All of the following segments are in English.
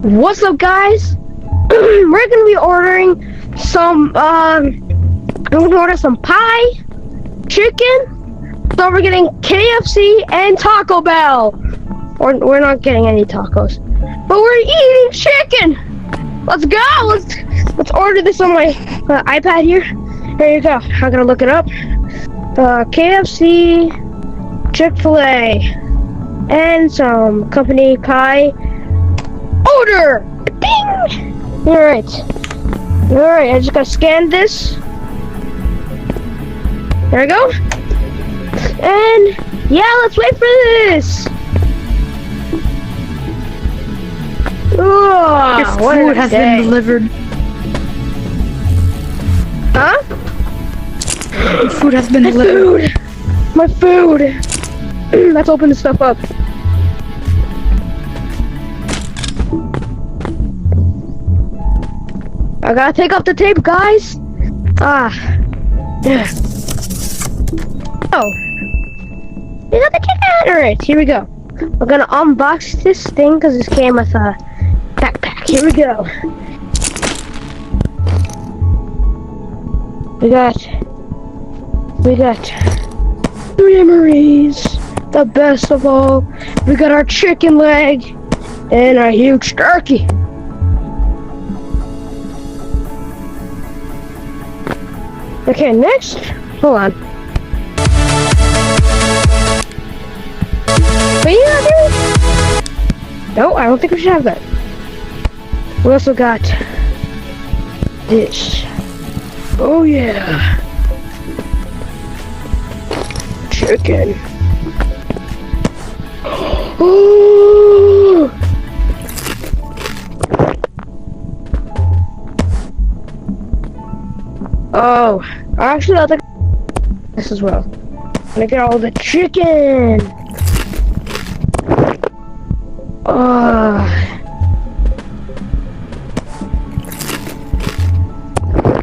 What's up, guys? We're gonna be ordering some. We're gonna order some pie, chicken. So we're getting KFC and Taco Bell. Or we're not getting any tacos, but we're eating chicken. Let's go. Let's order this on my iPad here. Here you go. I'm gonna look it up. KFC, Chick-fil-A, and some company pie. Order! Ding! Alright, I just gotta scan this. There we go. And yeah, let's wait for this. Your food has been delivered. Huh? Your food has been delivered. My food! Let's open this stuff up. I gotta take off the tape, guys. Yeah. Oh. You got the chicken! Alright, here we go. We're gonna unbox this thing because this came with a backpack. Here we go. We got 3 Marie's, the best of all. We got our chicken leg and a huge turkey. Okay, next, hold on. What you gonna do? No, I don't think we should have that. We also got this. Oh yeah. Chicken. Ooh. Oh, actually I'll take this as well. I'm gonna get all the chicken.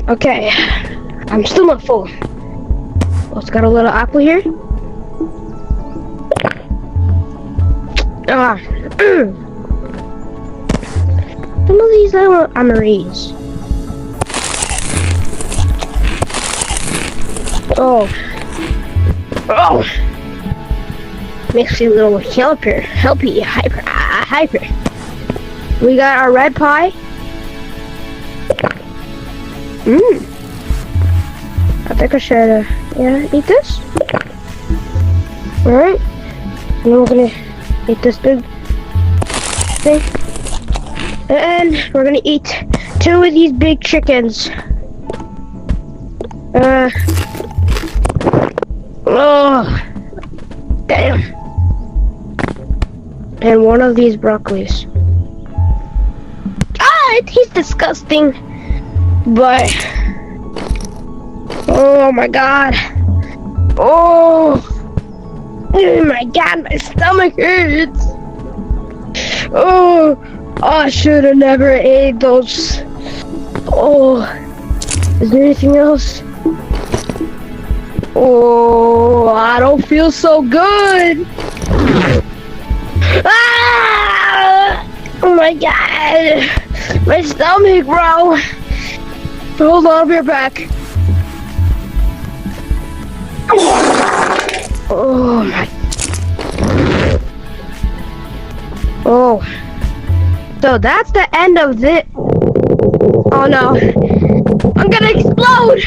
Okay, I'm still not full. Oh, it's got a little apple here. Some of these little Amarys. Oh, makes you a little hyper. We got our red pie. I think I should, eat this. Alright. And then we're gonna eat this big thing. And we're gonna eat 2 of these big chickens. Oh, damn. And 1 of these broccolis. It tastes disgusting. But, oh my god. Oh my god, my stomach hurts. Oh, I should have never ate those. Oh, is there anything else? Oh, I don't feel so good. Oh my god, my stomach, bro. Hold on, I'll be right back. Oh my. Oh. So that's the end of this. Oh no. I'm gonna explode!